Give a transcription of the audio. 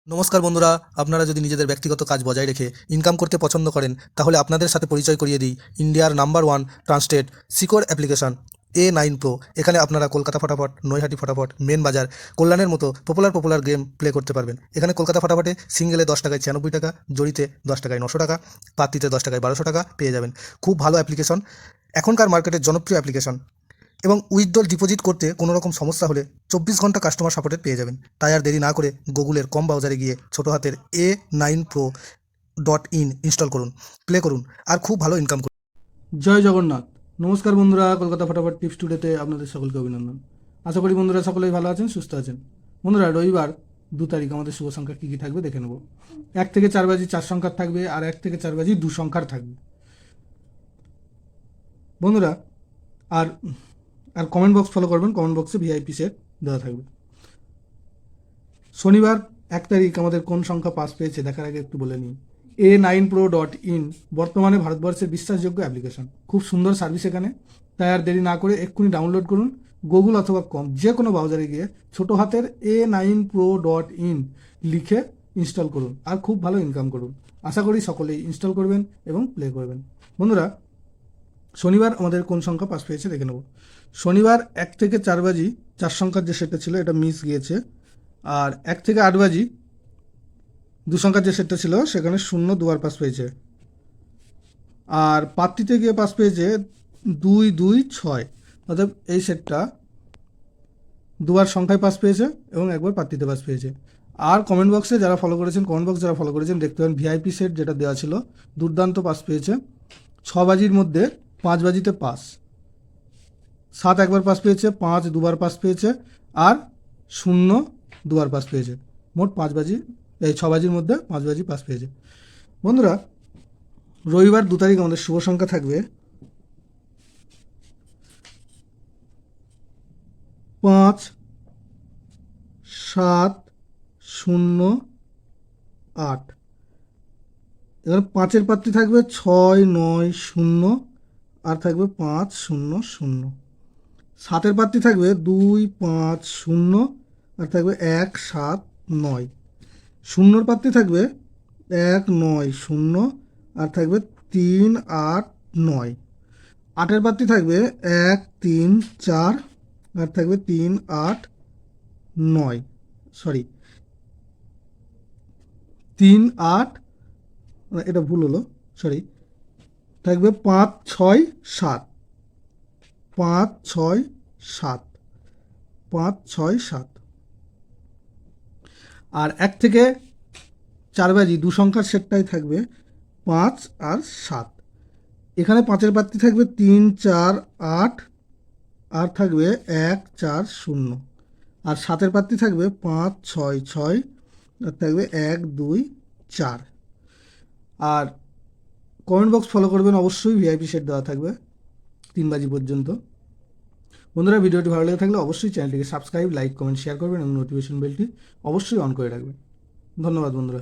নমস্কার বন্ধুরা, আপনারা যদি নিজেদের ব্যক্তিগত কাজ বজায় রেখে ইনকাম করতে পছন্দ করেন তাহলে আপনাদের সাথে পরিচয় করিয়ে দিই ইন্ডিয়ার number one trusted secure application A9 Pro। এখানে আপনারা কলকাতা ফটাফট, নৈহাটি ফটাফট, মেন বাজার, কল্যাণের মতো পপুলার গেম প্লে করতে পারবেন। এখানে কলকাতা ফটাফটে সিঙ্গেলে 10 টাকায় 96 টাকা, জড়িতে 10 টাকায় 900 টাকা, পাত্তিতে 10 টাকায় 1200 টাকা পেয়ে যাবেন। খুব ভালো অ্যাপ্লিকেশন, এখনকার মার্কেটের জনপ্রিয় অ্যাপ্লিকেশন। এবং উইথড্রল ডিপোজিট করতে কোনো রকম সমস্যা হলে 24 ঘন্টা কাস্টমার সাপোর্টের পেয়ে যাবেন। তাই আর দেরি না করে গুগলের কম ব্রাউজারে গিয়ে ছোটো হাতের A9Pro.in ইনস্টল করুন, প্লে করুন আর খুব ভালো ইনকাম করুন। জয় জগন্নাথ। নমস্কার বন্ধুরা, কলকাতা ফটাফট টিপস টুডেতে আপনাদের সকলকে অভিনন্দন। আশা করি বন্ধুরা সকলেই ভালো আছেন, সুস্থ আছেন। বন্ধুরা, রবিবার 2 তারিখ আমাদের শুভ সংখ্যা কী কী থাকবে দেখে নেব। 1 থেকে 4 বাজি 4 সংখ্যার থাকবে, আর 1 থেকে 4 বাজি 2 সংখ্যার থাকবে বন্ধুরা। আর আর কমেন্ট বক্স ফলো করবেন, কমেন্ট বক্সে ভিআইপি সেট দেওয়া থাকবে। শনিবার 1 তারিখ আমাদের কোন সংখ্যা পাস পেয়েছে দেখার আগে একটু বলে নিই। A9Pro.in বর্তমানে ভারতবর্ষের বিশ্বাসযোগ্য অ্যাপ্লিকেশন, খুব সুন্দর সার্ভিস এখানে। তাই আর দেরি না করে এক্ষুনি ডাউনলোড করুন। গুগল অথবা কম যে কোনো ব্রাউজারে গিয়ে ছোটো হাতের A9Pro.in লিখে ইনস্টল করুন আর খুব ভালো ইনকাম করুন। আশা করি সকলেই ইনস্টল করবেন এবং প্লে করবেন। বন্ধুরা, শনিবার আমাদের কোন সংখ্যা পাস পেয়েছে দেখে নেব। শনিবার 1 থেকে 4 বাজি 4 সংখ্যার যে সেটটা ছিল এটা মিস গিয়েছে। আর 1 থেকে 8 বাজি 2 সংখ্যার যে সেটটা ছিল সেখানে 0 দুবার পাস পেয়েছে। আর পাত্রিতে গিয়ে পাস পেয়েছে 2 2 6, অর্থাৎ এই সেটটা দুবার সংখ্যায় পাস পেয়েছে এবং একবার পাত্রিতে পাস পেয়েছে। আর কমেন্ট বক্সে যারা ফলো করেছেন, দেখতে পাবেন ভিআইপি সেট যেটা দেওয়া ছিল দুর্দান্ত পাস পেয়েছে। 6 বাজির মধ্যে 5 বাজিতে পাস, 7 একবার পাস পেয়েছে, 5 দুবার পাস পেয়েছে, আর 0 দুবার পাস পেয়েছে। মোট 5 বাজি, এই 6 বাজির মধ্যে 5 বাজি পাস পেয়েছে। বন্ধুরা, রবিবার 2 তারিখ আমাদের শুভ সংখ্যা থাকবে 5 7 0 8। এবার 5-এর পাত্রী থাকবে 6 9 0 আর থাকবে 5 0 0। 7-এর পাত্রী থাকবে 2 5 0 আর থাকবে 1 7 9। 0-র পাত্রী থাকবে 1 9 0 আর থাকবে 3 8 9। 8-এর পাত্রী থাকবে 1 3 4 আর থাকবে 3 8 9, 3 8, এটা ভুল হলো, থাকবে 5 6 7, 5 6 7, 5 6 7। আর 1 থেকে 4 বাজি 2 সংখ্যার সেটটাই থাকবে 5 আর 7। এখানে 5-এর পাত্রী থাকবে 3 4 8 আর থাকবে 1 4 0। আর 7-এর পাত্রী থাকবে 5 6 6 আর থাকবে 1 2 4। আর কমেন্ট বক্স ফলো করবেন, অবশ্যই ভিআইপি সেট দেওয়া থাকবে 3 বাজি পর্যন্ত। বন্ধুরা, ভিডিওটি ভালো লেগে থাকলে অবশ্যই চ্যানেলটিকে সাবস্ক্রাইব, লাইক, কমেন্ট, শেয়ার করবেন এবং নোটিফিকেশন বেলটি অবশ্যই অন করে রাখবেন। ধন্যবাদ বন্ধুরা।